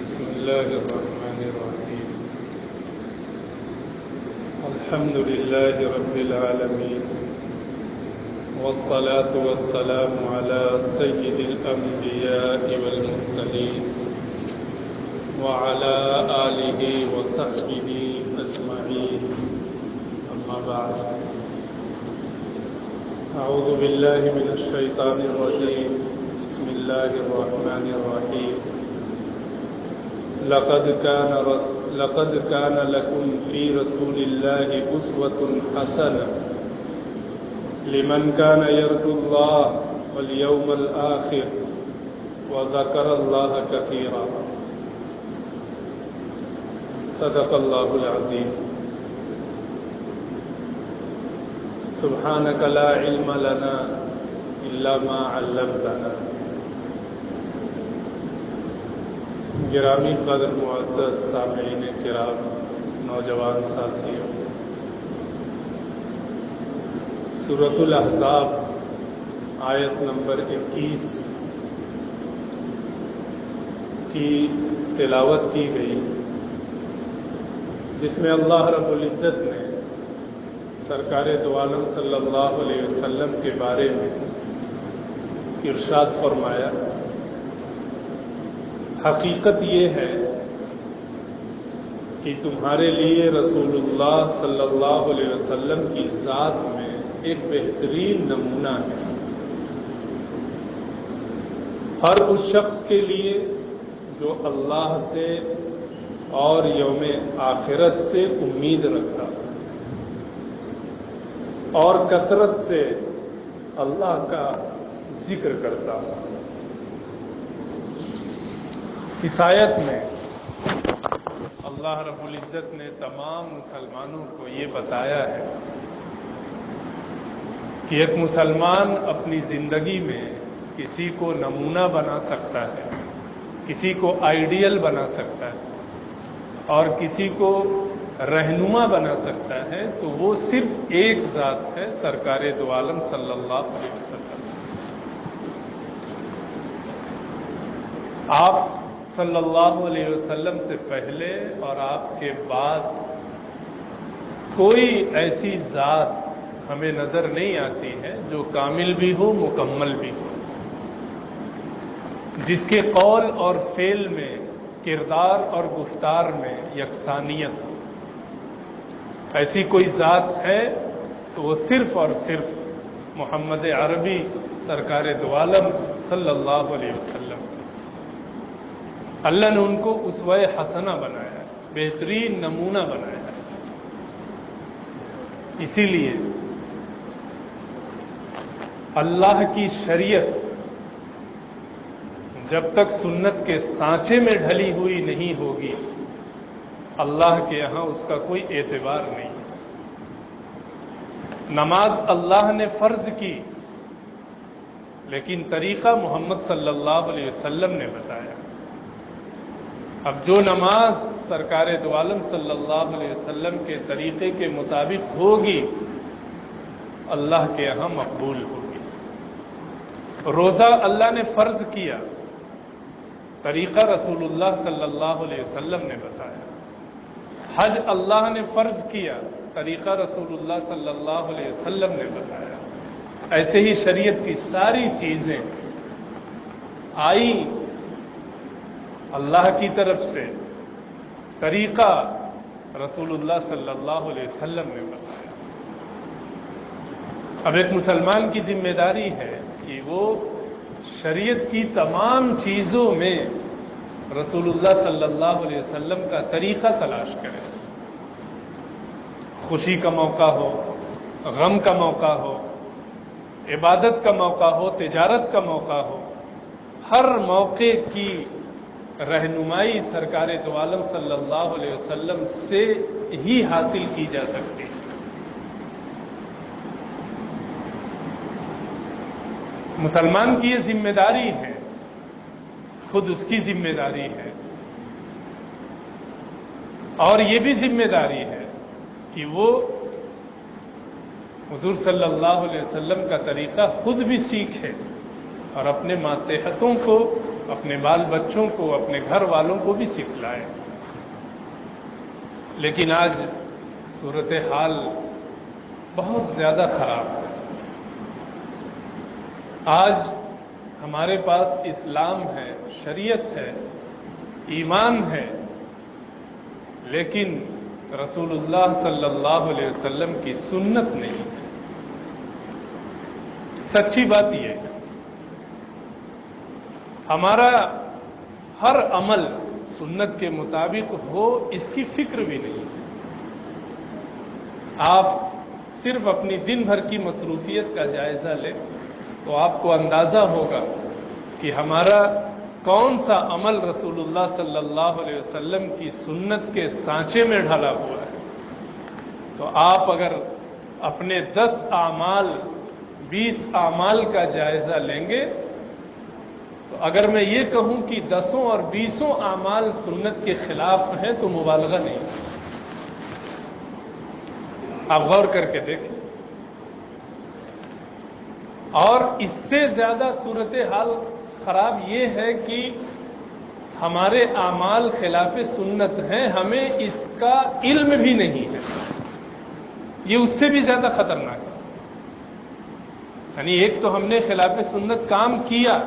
بسم الله الرحمن الرحيم. الحمد لله رب العالمين، والصلاة والسلام على سيد الأنبياء والمرسلين وعلى آله وصحبه أجمعين. أما بعد، أعوذ بالله من الشيطان الرجيم. بسم الله الرحمن الرحيم. لقد كان لكم في رسول الله أسوة حسنة لمن كان يرجو الله واليوم الآخر وذكر الله كثيرا. صدق الله العظيم. سبحانك لا علم لنا إلا ما علمتنا. گرامی قدر معزز سامعین کرام، نوجوان ساتھیوں، سورۃ الاحزاب آیت نمبر 21 کی تلاوت کی گئی، جس میں اللہ رب العزت نے سرکار دو عالم صلی اللہ علیہ وسلم کے بارے میں ارشاد فرمایا، حقیقت یہ ہے کہ تمہارے لیے رسول اللہ صلی اللہ علیہ وسلم کی ذات میں ایک بہترین نمونہ ہے، ہر اس شخص کے لیے جو اللہ سے اور یوم آخرت سے امید رکھتا اور کثرت سے اللہ کا ذکر کرتا. اس آیت میں اللہ رب العزت نے تمام مسلمانوں کو یہ بتایا ہے کہ ایک مسلمان اپنی زندگی میں کسی کو نمونہ بنا سکتا ہے، کسی کو آئیڈیل بنا سکتا ہے اور کسی کو رہنما بنا سکتا ہے، تو وہ صرف ایک ذات ہے، سرکار دو عالم صلی اللہ علیہ وسلم. آپ صلی اللہ علیہ وسلم سے پہلے اور آپ کے بعد کوئی ایسی ذات ہمیں نظر نہیں آتی ہے جو کامل بھی ہو، مکمل بھی ہو، جس کے قول اور فعل میں، کردار اور گفتار میں یکسانیت ہو. ایسی کوئی ذات ہے تو وہ صرف اور صرف محمد عربی سرکار دو عالم صلی اللہ علیہ وسلم. اللہ نے ان کو اسوہ حسنہ بنایا ہے، بہترین نمونہ بنایا ہے. اسی لیے اللہ کی شریعت جب تک سنت کے سانچے میں ڈھلی ہوئی نہیں ہوگی، اللہ کے یہاں اس کا کوئی اعتبار نہیں. نماز اللہ نے فرض کی، لیکن طریقہ محمد صلی اللہ علیہ وسلم نے بتایا. اب جو نماز سرکار دو عالم صلی اللہ علیہ وسلم کے طریقے کے مطابق ہوگی، اللہ کے یہاں مقبول ہوگی. روزہ اللہ نے فرض کیا، طریقہ رسول اللہ صلی اللہ علیہ وسلم نے بتایا. حج اللہ نے فرض کیا، طریقہ رسول اللہ صلی اللہ علیہ وسلم نے بتایا. ایسے ہی شریعت کی ساری چیزیں آئی اللہ کی طرف سے، طریقہ رسول اللہ صلی اللہ علیہ وسلم نے بتایا. اب ایک مسلمان کی ذمہ داری ہے کہ وہ شریعت کی تمام چیزوں میں رسول اللہ صلی اللہ علیہ وسلم کا طریقہ تلاش کرے. خوشی کا موقع ہو، غم کا موقع ہو، عبادت کا موقع ہو، تجارت کا موقع ہو، ہر موقع کی رہنمائی سرکار دو عالم صلی اللہ علیہ وسلم سے ہی حاصل کی جا سکتی ہے. مسلمان کی یہ ذمہ داری ہے، خود اس کی ذمہ داری ہے، اور یہ بھی ذمہ داری ہے کہ وہ حضور صلی اللہ علیہ وسلم کا طریقہ خود بھی سیکھے اور اپنے ماتحتوں کو اپنے بال بچوں کو، اپنے گھر والوں کو بھی سکھلائیں۔ لیکن آج صورتحال بہت زیادہ خراب ہے۔ آج ہمارے پاس اسلام ہے، شریعت ہے، ایمان ہے، لیکن رسول اللہ صلی اللہ علیہ وسلم کی سنت نہیں ہے۔ سچی بات یہ ہے، ہمارا ہر عمل سنت کے مطابق ہو، اس کی فکر بھی نہیں ہے۔ آپ صرف اپنی دن بھر کی مصروفیت کا جائزہ لیں تو آپ کو اندازہ ہوگا کہ ہمارا کون سا عمل رسول اللہ صلی اللہ علیہ وسلم کی سنت کے سانچے میں ڈھالا ہوا ہے۔ تو آپ اگر اپنے 10 اعمال 20 اعمال کا جائزہ لیں گے تو اگر میں یہ کہوں کہ 10 اور 20 اعمال سنت کے خلاف ہیں تو مبالغہ نہیں۔ آپ غور کر کے دیکھیں۔ اور اس سے زیادہ صورتحال خراب یہ ہے کہ ہمارے اعمال خلاف سنت ہیں، ہمیں اس کا علم بھی نہیں ہے۔ یہ اس سے بھی زیادہ خطرناک ہے۔ یعنی ایک تو ہم نے خلاف سنت کام کیا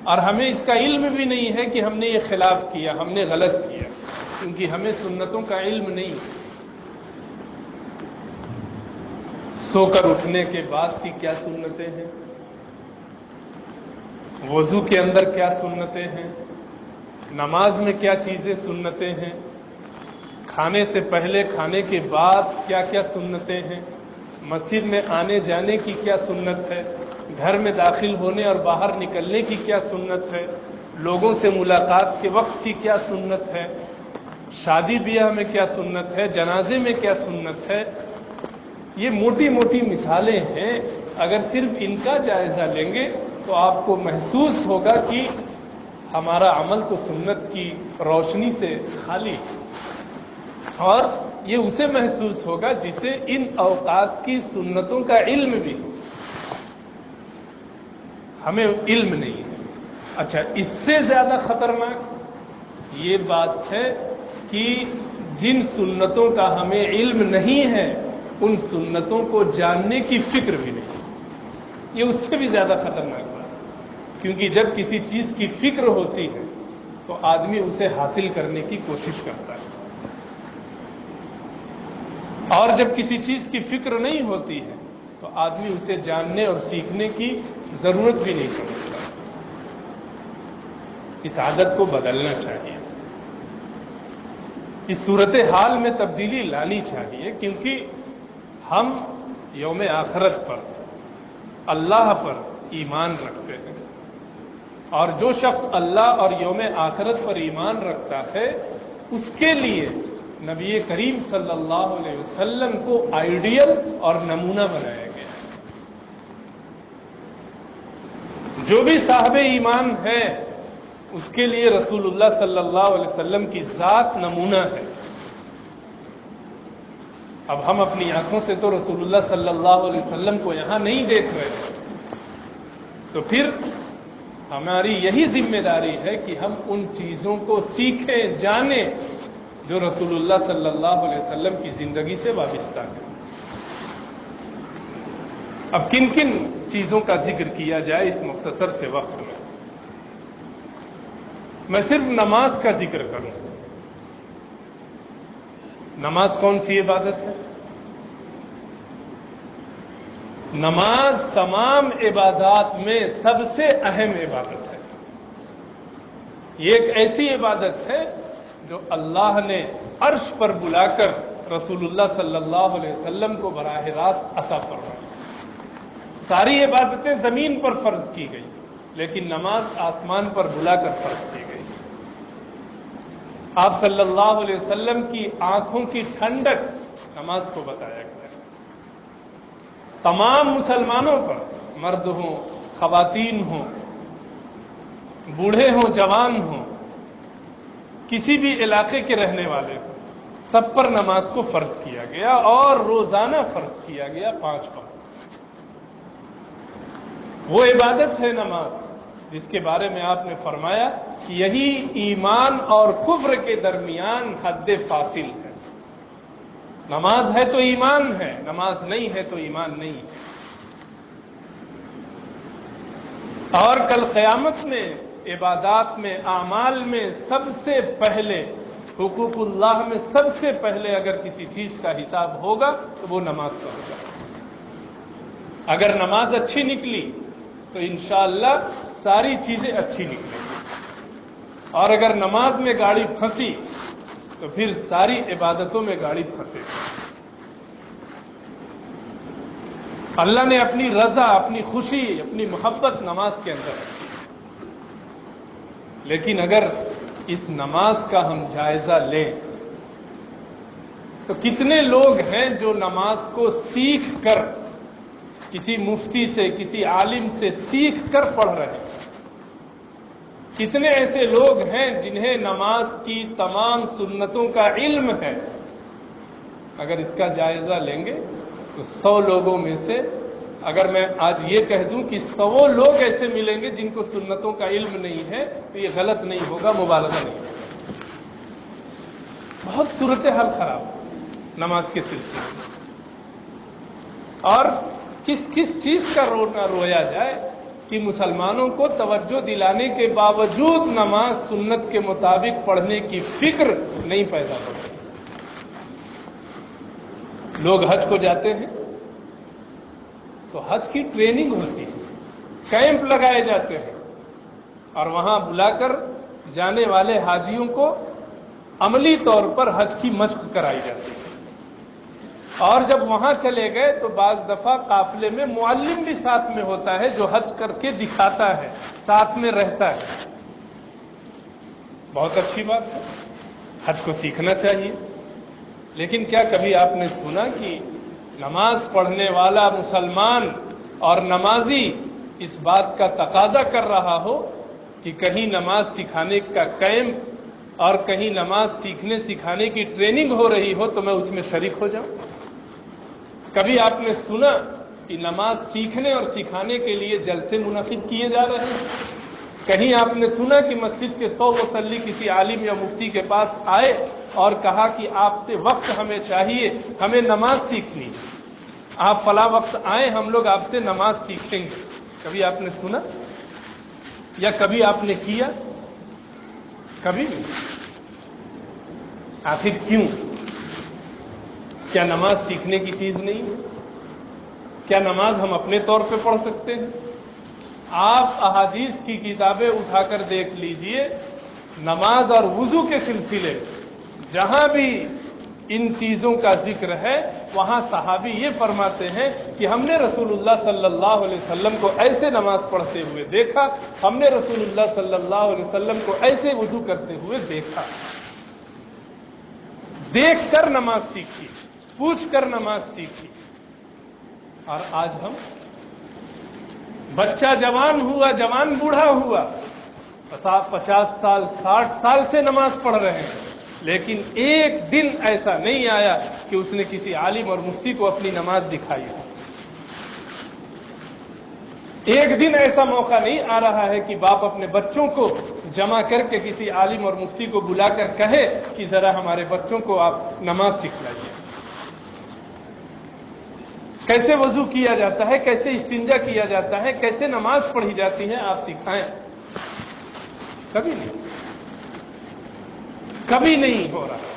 اور ہمیں اس کا علم بھی نہیں ہے کہ ہم نے یہ خلاف کیا، ہم نے غلط کیا، کیونکہ ہمیں سنتوں کا علم نہیں۔ سو کر اٹھنے کے بعد کی کیا سنتیں ہیں، وضو کے اندر کیا سنتیں ہیں، نماز میں کیا چیزیں سنتیں ہیں، کھانے سے پہلے کھانے کے بعد کیا کیا سنتیں ہیں، مسجد میں آنے جانے کی کیا سنت ہے، گھر میں داخل ہونے اور باہر نکلنے کی کیا سنت ہے، لوگوں سے ملاقات کے وقت کی کیا سنت ہے، شادی بیاہ میں کیا سنت ہے، جنازے میں کیا سنت ہے۔ یہ موٹی موٹی مثالیں ہیں، اگر صرف ان کا جائزہ لیں گے تو آپ کو محسوس ہوگا کہ ہمارا عمل تو سنت کی روشنی سے خالی ہے۔ اور یہ اسے محسوس ہوگا جسے ان اوقات کی سنتوں کا علم بھی ہو۔ ہمیں علم نہیں ہے۔ اچھا، اس سے زیادہ خطرناک یہ بات ہے کہ جن سنتوں کا ہمیں علم نہیں ہے ان سنتوں کو جاننے کی فکر بھی نہیں۔ یہ اس سے بھی زیادہ خطرناک بات ہے، کیونکہ جب کسی چیز کی فکر ہوتی ہے تو آدمی اسے حاصل کرنے کی کوشش کرتا ہے، اور جب کسی چیز کی فکر نہیں ہوتی ہے تو آدمی اسے جاننے اور سیکھنے کی ضرورت بھی نہیں سمجھتا۔ اس عادت کو بدلنا چاہیے، اس صورتحال میں تبدیلی لانی چاہیے، کیونکہ ہم یوم آخرت پر، اللہ پر ایمان رکھتے ہیں، اور جو شخص اللہ اور یوم آخرت پر ایمان رکھتا ہے اس کے لیے نبی کریم صلی اللہ علیہ وسلم کو آئیڈیل اور نمونہ بنایا گیا ہے۔ جو بھی صاحب ایمان ہے اس کے لیے رسول اللہ صلی اللہ علیہ وسلم کی ذات نمونہ ہے۔ اب ہم اپنی آنکھوں سے تو رسول اللہ صلی اللہ علیہ وسلم کو یہاں نہیں دیکھ رہے، تو پھر ہماری یہی ذمہ داری ہے کہ ہم ان چیزوں کو سیکھیں، جانیں جو رسول اللہ صلی اللہ علیہ وسلم کی زندگی سے وابستہ ہے۔ اب کن کن چیزوں کا ذکر کیا جائے اس مختصر سے وقت میں؟ میں صرف نماز کا ذکر کروں۔ نماز کون سی عبادت ہے؟ نماز تمام عبادات میں سب سے اہم عبادت ہے۔ یہ ایک ایسی عبادت ہے جو اللہ نے عرش پر بلا کر رسول اللہ صلی اللہ علیہ وسلم کو براہ راست عطا فرمائی۔ ساری عبادتیں زمین پر فرض کی گئی، لیکن نماز آسمان پر بلا کر فرض کی گئی۔ آپ صلی اللہ علیہ وسلم کی آنکھوں کی ٹھنڈک نماز کو بتایا گیا۔ تمام مسلمانوں پر، مرد ہوں، خواتین ہوں، بوڑھے ہوں، جوان ہوں، کسی بھی علاقے کے رہنے والے ہوں، سب پر نماز کو فرض کیا گیا، اور روزانہ فرض کیا گیا 5 وقت۔ وہ عبادت ہے نماز جس کے بارے میں آپ نے فرمایا کہ یہی ایمان اور کفر کے درمیان حد فاصل ہے۔ نماز ہے تو ایمان ہے، نماز نہیں ہے تو ایمان نہیں ہے۔ اور کل قیامت میں عبادات میں اعمال میں سب سے پہلے حقوق اللہ میں سب سے پہلے اگر کسی چیز کا حساب ہوگا تو وہ نماز کا ہوگا۔ اگر نماز اچھی نکلی تو انشاءاللہ ساری چیزیں اچھی نکلیں گی، اور اگر نماز میں گاڑی پھنسی تو پھر ساری عبادتوں میں گاڑی پھنسے گی۔ اللہ نے اپنی رضا، اپنی خوشی، اپنی محبت نماز کے اندر رکھی، لیکن اگر اس نماز کا ہم جائزہ لیں تو کتنے لوگ ہیں جو نماز کو سیکھ کر کسی مفتی سے، کسی عالم سے سیکھ کر پڑھ رہے ہیں؟ کتنے ایسے لوگ ہیں جنہیں نماز کی تمام سنتوں کا علم ہے؟ اگر اس کا جائزہ لیں گے تو 100 لوگوں میں سے اگر میں آج یہ کہہ دوں کہ 100 لوگ ایسے ملیں گے جن کو سنتوں کا علم نہیں ہے تو یہ غلط نہیں ہوگا، مبالغہ نہیں ہوگا۔ بہت صورتحال خراب نماز کے سلسلے میں، اور کس کس چیز کا رویا جائے کہ مسلمانوں کو توجہ دلانے کے باوجود نماز سنت کے مطابق پڑھنے کی فکر نہیں پیدا ہوتی۔ لوگ حج کو جاتے ہیں تو حج کی ٹریننگ ہوتی ہے، کیمپ لگائے جاتے ہیں، اور وہاں بلا کر جانے والے حاجیوں کو عملی طور پر حج کی مشق کرائی جاتی ہے، اور جب وہاں چلے گئے تو بعض دفعہ قافلے میں معلم بھی ساتھ میں ہوتا ہے جو حج کر کے دکھاتا ہے، ساتھ میں رہتا ہے۔ بہت اچھی بات ہے، حج کو سیکھنا چاہیے، لیکن کیا کبھی آپ نے سنا کہ نماز پڑھنے والا مسلمان اور نمازی اس بات کا تقاضا کر رہا ہو کہ کہیں نماز سکھانے کا کیمپ اور کہیں نماز سیکھنے سکھانے کی ٹریننگ ہو رہی ہو تو میں اس میں شریک ہو جاؤں؟ کبھی آپ نے سنا کہ نماز سیکھنے اور سکھانے کے لیے جلسے منعقد کیے جا رہے ہیں؟ کہیں آپ نے سنا کہ مسجد کے 100 مصلی کسی عالم یا مفتی کے پاس آئے اور کہا کہ آپ سے وقت ہمیں چاہیے، ہمیں نماز سیکھنی، آپ فلاں وقت آئیں، ہم لوگ آپ سے نماز سیکھیں گے؟ کبھی آپ نے سنا یا کبھی آپ نے کیا؟ کبھی نہیں۔ آخر کیوں؟ کیا نماز سیکھنے کی چیز نہیں ہے؟ کیا نماز ہم اپنے طور پہ پڑھ سکتے ہیں؟ آپ احادیث کی کتابیں اٹھا کر دیکھ لیجئے، نماز اور وضو کے سلسلے جہاں بھی ان چیزوں کا ذکر ہے وہاں صحابی یہ فرماتے ہیں کہ ہم نے رسول اللہ صلی اللہ علیہ وسلم کو ایسے نماز پڑھتے ہوئے دیکھا، ہم نے رسول اللہ صلی اللہ علیہ وسلم کو ایسے وضو کرتے ہوئے دیکھا۔ دیکھ کر نماز سیکھی، پوچھ کر نماز سیکھی، اور آج ہم بچہ جوان ہوا، جوان بوڑھا ہوا، 50 سال 60 سال سے نماز پڑھ رہے ہیں، لیکن ایک دن ایسا نہیں آیا کہ اس نے کسی عالم اور مفتی کو اپنی نماز دکھائی ہو۔ ایک دن ایسا موقع نہیں آ رہا ہے کہ باپ اپنے بچوں کو جمع کر کے کسی عالم اور مفتی کو بلا کر کہے کہ ذرا ہمارے بچوں کو آپ نماز سکھلائیے، کیسے وضو کیا جاتا ہے، کیسے استنجا کیا جاتا ہے، کیسے نماز پڑھی جاتی ہے، آپ سکھائیں۔ کبھی نہیں، کبھی نہیں ہو رہا۔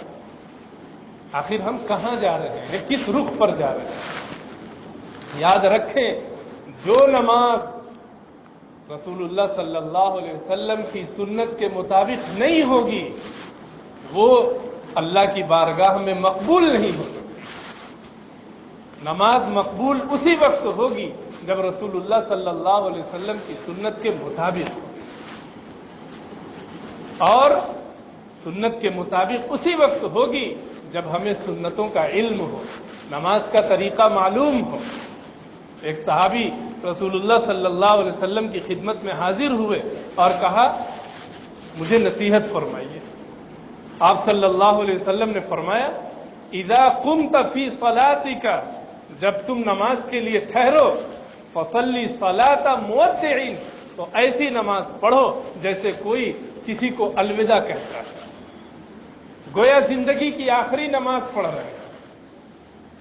آخر ہم کہاں جا رہے ہیں، کس رخ پر جا رہے ہیں؟ یاد رکھیں، جو نماز رسول اللہ صلی اللہ علیہ وسلم کی سنت کے مطابق نہیں ہوگی وہ اللہ کی بارگاہ میں مقبول نہیں ہو سکتی۔ نماز مقبول اسی وقت ہوگی جب رسول اللہ صلی اللہ علیہ وسلم کی سنت کے مطابق ہو، اور سنت کے مطابق اسی وقت ہوگی جب ہمیں سنتوں کا علم ہو، نماز کا طریقہ معلوم ہو۔ ایک صحابی رسول اللہ صلی اللہ علیہ وسلم کی خدمت میں حاضر ہوئے اور کہا مجھے نصیحت فرمائیے۔ آپ صلی اللہ علیہ وسلم نے فرمایا اذا قمت فی صلاتک، جب تم نماز کے لیے ٹھہرو، فصلی صلاۃ مودع، تو ایسی نماز پڑھو جیسے کوئی کسی کو الوداع کہتا ہے، گویا زندگی کی آخری نماز پڑھ رہے ہیں۔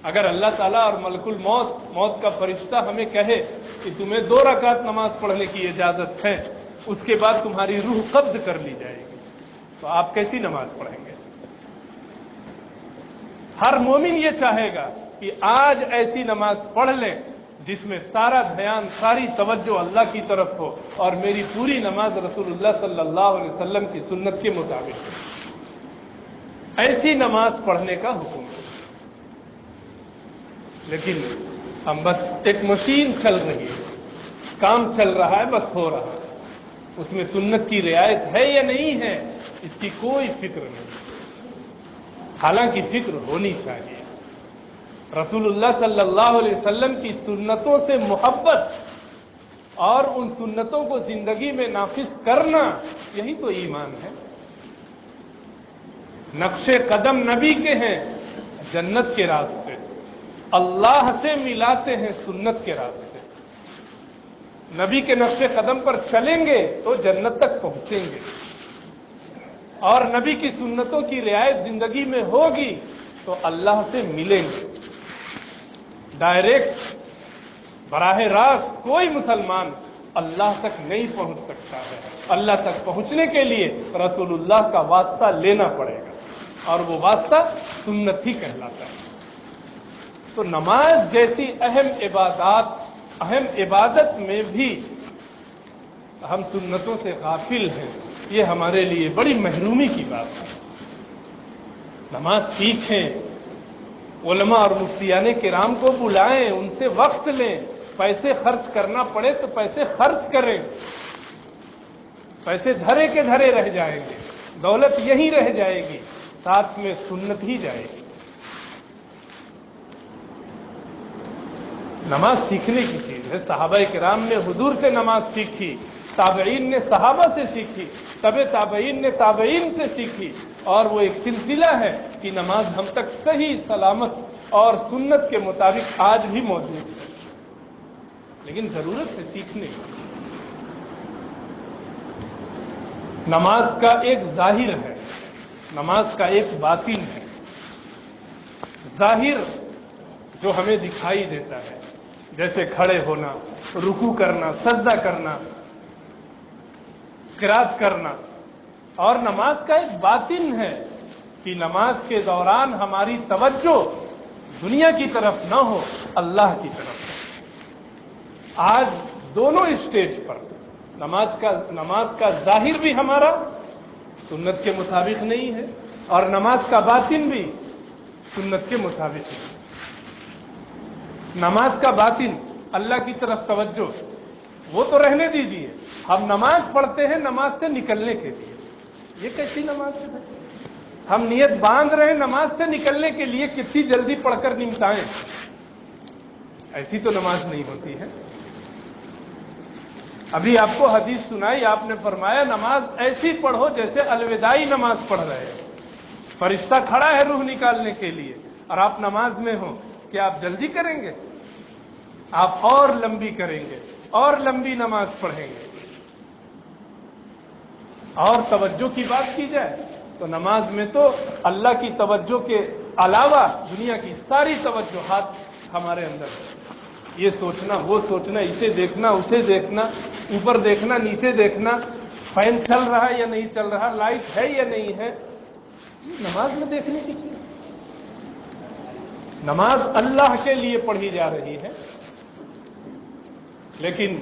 اگر اللہ تعالیٰ اور ملک الموت، موت کا فرشتہ ہمیں کہے کہ تمہیں 2 رکعت نماز پڑھنے کی اجازت ہے، اس کے بعد تمہاری روح قبض کر لی جائے گی، تو آپ کیسی نماز پڑھیں گے؟ ہر مومن یہ چاہے گا کہ آج ایسی نماز پڑھ لیں جس میں سارا دھیان، ساری توجہ اللہ کی طرف ہو، اور میری پوری نماز رسول اللہ صلی اللہ علیہ وسلم کی سنت کے مطابق ہو۔ ایسی نماز پڑھنے کا حکم ہے۔ لیکن ہم بس ایک مشین چل رہی ہے، کام چل رہا ہے، بس ہو رہا ہے، اس میں سنت کی رعایت ہے یا نہیں ہے اس کی کوئی فکر نہیں، حالانکہ فکر ہونی چاہیے۔ رسول اللہ صلی اللہ علیہ وسلم کی سنتوں سے محبت اور ان سنتوں کو زندگی میں نافذ کرنا، یہی تو ایمان ہے۔ نقش قدم نبی کے ہیں جنت کے راستے، اللہ سے ملاتے ہیں سنت کے راستے۔ نبی کے نقش قدم پر چلیں گے تو جنت تک پہنچیں گے، اور نبی کی سنتوں کی رعایت زندگی میں ہوگی تو اللہ سے ملیں گے۔ ڈائریکٹ، براہ راست کوئی مسلمان اللہ تک نہیں پہنچ سکتا ہے۔ اللہ تک پہنچنے کے لیے رسول اللہ کا واسطہ لینا پڑے گا، اور وہ واسطہ سنت ہی کہلاتا ہے۔ تو نماز جیسی اہم عبادت میں بھی ہم سنتوں سے غافل ہیں، یہ ہمارے لیے بڑی محرومی کی بات ہے۔ نماز سیکھیں، علماء اور مفتیان کرام کو بلائیں، ان سے وقت لیں، پیسے خرچ کرنا پڑے تو پیسے خرچ کریں، پیسے دھرے کے دھرے رہ جائیں گے، دولت یہیں رہ جائے گی، ساتھ میں سنت ہی جائے گی۔ نماز سیکھنے کی چیز ہے۔ صحابہ کرام نے حضور سے نماز سیکھی، تابعین نے صحابہ سے سیکھی، تبع تابعین نے تابعین سے سیکھی، اور وہ ایک سلسلہ ہے کہ نماز ہم تک صحیح سلامت اور سنت کے مطابق آج بھی موجود ہے، لیکن ضرورت ہے سیکھنے کی۔ نماز کا ایک ظاہر ہے، نماز کا ایک باطن ہے۔ ظاہر جو ہمیں دکھائی دیتا ہے، جیسے کھڑے ہونا، رکوع کرنا، سجدہ کرنا، قرات کرنا، اور نماز کا ایک باطن ہے کہ نماز کے دوران ہماری توجہ دنیا کی طرف نہ ہو، اللہ کی طرف۔ آج دونوں اسٹیج پر نماز کا ظاہر بھی ہمارا سنت کے مطابق نہیں ہے، اور نماز کا باطن بھی سنت کے مطابق نہیں۔ نماز کا باطن، اللہ کی طرف توجہ، وہ تو رہنے دیجئے، ہم نماز پڑھتے ہیں نماز سے نکلنے کے لیے، یہ کیسی نماز ہے؟ ہم نیت باندھ رہے ہیں نماز سے نکلنے کے لیے، کتنی جلدی پڑھ کر نمٹائیں، ایسی تو نماز نہیں ہوتی ہے۔ ابھی آپ کو حدیث سنائی، آپ نے فرمایا نماز ایسی پڑھو جیسے الوداعی نماز پڑھ رہے ہیں، فرشتہ کھڑا ہے روح نکالنے کے لیے، اور آپ نماز میں ہو، کیا آپ جلدی کریں گے؟ آپ اور لمبی کریں گے، اور لمبی نماز پڑھیں گے۔ اور توجہ کی بات کی جائے تو نماز میں تو اللہ کی توجہ کے علاوہ دنیا کی ساری توجہات ہمارے اندر ہے۔ یہ سوچنا، وہ سوچنا، اسے دیکھنا، اسے دیکھنا، اوپر دیکھنا، نیچے دیکھنا، فین چل رہا ہے یا نہیں چل رہا، لائٹ ہے یا نہیں ہے، یہ نماز میں دیکھنے کی چیز۔ نماز اللہ کے لیے پڑھی جا رہی ہے، لیکن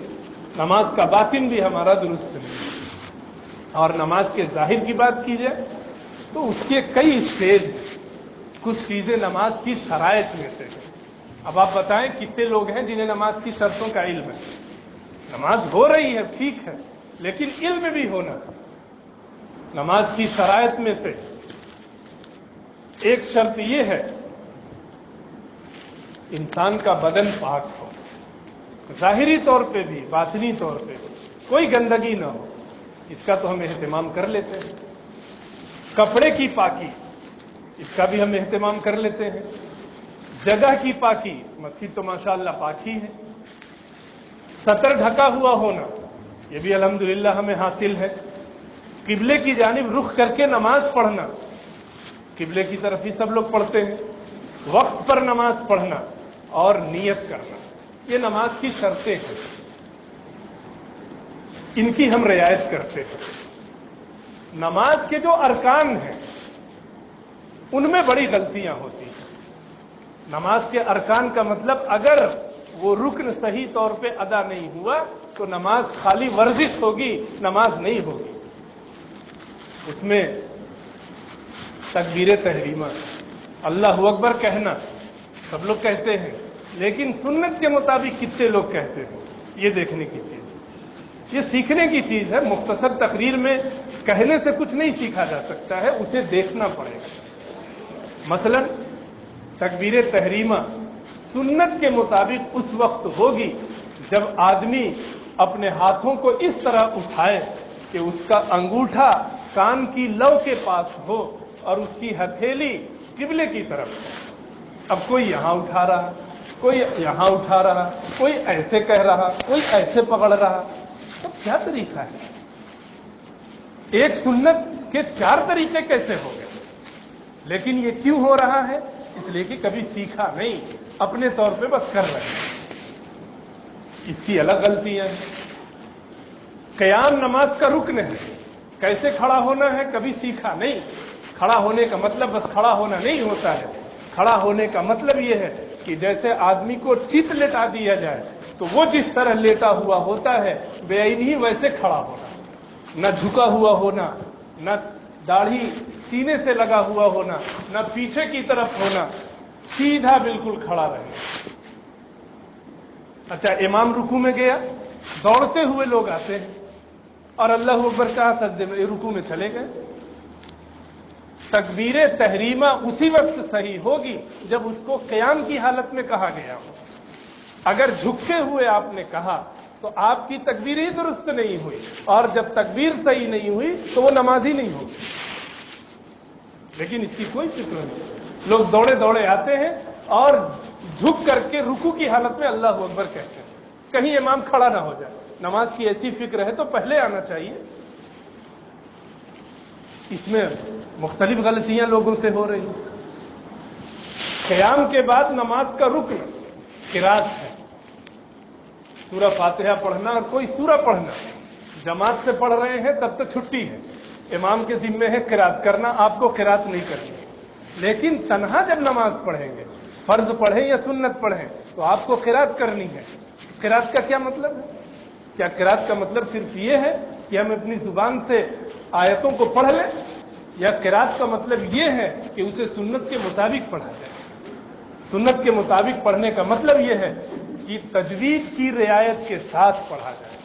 نماز کا باطن بھی ہمارا درست نہیں ہے۔ اور نماز کے ظاہر کی بات کی جائے تو اس کے کئی اسٹیج ہیں، کچھ چیزیں نماز کی شرائط میں سے ہیں۔ اب آپ بتائیں کتنے لوگ ہیں جنہیں نماز کی شرطوں کا علم ہے؟ نماز ہو رہی ہے، ٹھیک ہے، لیکن علم بھی ہونا۔ نماز کی شرائط میں سے ایک شرط یہ ہے، انسان کا بدن پاک ہو، ظاہری طور پہ بھی، باطنی طور پہ بھی، کوئی گندگی نہ ہو، اس کا تو ہم اہتمام کر لیتے ہیں۔ کپڑے کی پاکی، اس کا بھی ہم اہتمام کر لیتے ہیں۔ جگہ کی پاکی، مسجد تو ماشاءاللہ پاک ہی ہے۔ سطر ڈھکا ہوا ہونا، یہ بھی الحمدللہ ہمیں حاصل ہے. قبلے کی جانب رخ کر کے نماز پڑھنا، قبلے کی طرف ہی سب لوگ پڑھتے ہیں. وقت پر نماز پڑھنا اور نیت کرنا، یہ نماز کی شرطیں ہیں، ان کی ہم رعایت کرتے ہیں. نماز کے جو ارکان ہیں ان میں بڑی غلطیاں ہوتی ہیں. نماز کے ارکان کا مطلب اگر وہ رکن صحیح طور پہ ادا نہیں ہوا تو نماز خالی ورزش ہوگی، نماز نہیں ہوگی. اس میں تکبیر تحریمہ، اللہ اکبر کہنا سب لوگ کہتے ہیں، لیکن سنت کے مطابق کتنے لوگ کہتے ہیں، یہ دیکھنے کی چیز ہے، یہ سیکھنے کی چیز ہے. مختصر تقریر میں کہنے سے کچھ نہیں سیکھا جا سکتا ہے، اسے دیکھنا پڑے گا. مثلا تکبیر تحریمہ سنت کے مطابق اس وقت ہوگی جب آدمی اپنے ہاتھوں کو اس طرح اٹھائے کہ اس کا انگوٹھا کان کی لو کے پاس ہو اور اس کی ہتھیلی قبلے کی طرف ہو. اب کوئی یہاں اٹھا رہا، کوئی یہاں اٹھا رہا، کوئی ایسے کہہ رہا، کوئی ایسے پکڑ رہا. تو کیا طریقہ ہے؟ ایک سنت کے 4 طریقے کیسے ہو گئے؟ لیکن یہ کیوں ہو رہا ہے؟ اس لیے کہ کبھی سیکھا نہیں، اپنے طور پہ بس کر رہے ہیں. اس کی الگ غلطیاں ہیں. قیام نماز کا رکن ہے، کیسے کھڑا ہونا ہے کبھی سیکھا نہیں. کھڑا ہونے کا مطلب بس کھڑا ہونا نہیں ہوتا ہے. کھڑا ہونے کا مطلب یہ ہے کہ جیسے آدمی کو چت لٹا دیا جائے تو وہ جس طرح لیٹا ہوا ہوتا ہے بے عینی ویسے کھڑا ہونا، نہ جھکا ہوا ہونا، نہ داڑھی سینے سے لگا ہوا ہونا، نہ پیچھے کی طرف ہونا، سیدھا بالکل کھڑا رہنا. اچھا، امام رکوع میں گیا، دوڑتے ہوئے لوگ آتے ہیں اور اللہ اکبر کہا، سجدے میں رکوع میں چلے گئے. تکبیر تحریمہ اسی وقت صحیح ہوگی جب اس کو قیام کی حالت میں کہا گیا ہو. اگر جھکے ہوئے آپ نے کہا تو آپ کی تکبیر ہی درست نہیں ہوئی، اور جب تکبیر صحیح نہیں ہوئی تو وہ نماز ہی نہیں ہوگی. لیکن اس کی کوئی فکر نہیں. لوگ دوڑے دوڑے آتے ہیں اور جھک کر کے رکوع کی حالت میں اللہ اکبر کہتے ہیں، کہیں امام کھڑا نہ ہو جائے. نماز کی ایسی فکر ہے تو پہلے آنا چاہیے. اس میں مختلف غلطیاں لوگوں سے ہو رہی ہیں. قیام کے بعد نماز کا رکن قرات ہے، سورہ فاتحہ پڑھنا اور کوئی سورہ پڑھنا. جماعت سے پڑھ رہے ہیں تب تو چھٹی ہے، امام کے ذمے ہے قرات کرنا، آپ کو قرات نہیں کرنی. لیکن تنہا جب نماز پڑھیں گے، فرض پڑھیں یا سنت پڑھیں، تو آپ کو قرات کرنی ہے. قرات کا کیا مطلب ہے؟ کیا قرات کا مطلب صرف یہ ہے کہ ہم اپنی زبان سے آیتوں کو پڑھ لیں، یا قرات کا مطلب یہ ہے کہ اسے سنت کے مطابق پڑھا جائے؟ سنت کے مطابق پڑھنے کا مطلب یہ ہے کہ تجوید کی رعایت کے ساتھ پڑھا جائے.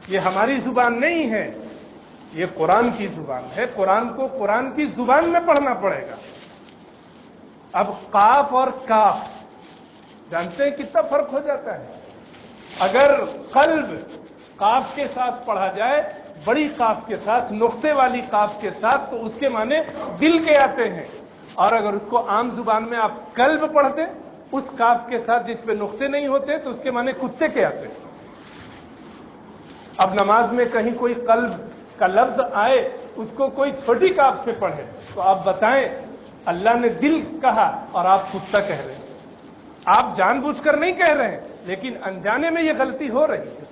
یہ ہماری زبان نہیں ہے، یہ قرآن کی زبان ہے. قرآن کو قرآن کی زبان میں پڑھنا پڑے گا. اب قاف اور کاف جانتے ہیں کتنا فرق ہو جاتا ہے. اگر قلب قاف کے ساتھ پڑھا جائے، بڑی قاف کے ساتھ، نقطے والی قاف کے ساتھ، تو اس کے معنی دل کے آتے ہیں. اور اگر اس کو عام زبان میں آپ قلب پڑھتے اس قاف کے ساتھ جس پہ نقطے نہیں ہوتے تو اس کے معنی کتے کے آتے ہیں. اب نماز میں کہیں کوئی قلب کا لفظ آئے، اس کو کوئی چھوٹی قاف سے پڑھے تو آپ بتائیں اللہ نے دل کہا اور آپ کتا کہہ رہے ہیں. آپ جان بوجھ کر نہیں کہہ رہے ہیں، لیکن انجانے میں یہ غلطی ہو رہی ہے.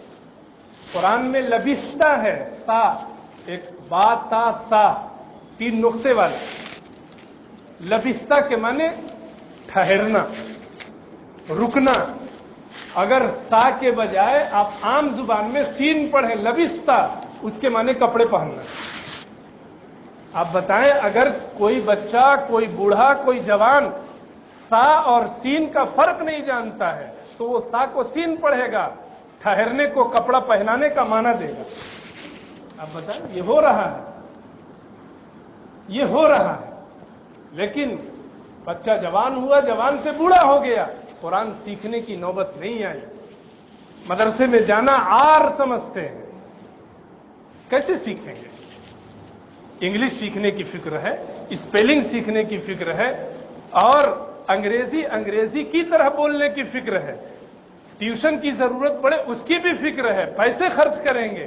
قرآن میں لبستہ ہے، سا، ایک با تا سا، 3 نقطے والے. لبستہ کے معنی ٹھہرنا، رکنا. اگر سا کے بجائے آپ عام زبان میں سین پڑھیں، لبستہ، اس کے معنی کپڑے پہننا. آپ بتائیں اگر کوئی بچہ، کوئی بوڑھا، کوئی جوان سا اور سین کا فرق نہیں جانتا ہے تو وہ سا کو سین پڑھے گا، ٹھہرنے کو کپڑا پہنانے کا معنی دے گا. آپ بتائیں یہ ہو رہا ہے، یہ ہو رہا ہے. لیکن بچہ جوان ہوا، جوان سے بوڑھا ہو گیا، قرآن سیکھنے کی نوبت نہیں آئی. مدرسے میں جانا عار سمجھتے ہیں. کیسے سیکھیں گے؟ انگلش سیکھنے کی فکر ہے، اسپیلنگ سیکھنے کی فکر ہے، اور انگریزی کی طرح بولنے کی فکر ہے. ٹیوشن کی ضرورت پڑے اس کی بھی فکر ہے، پیسے خرچ کریں گے.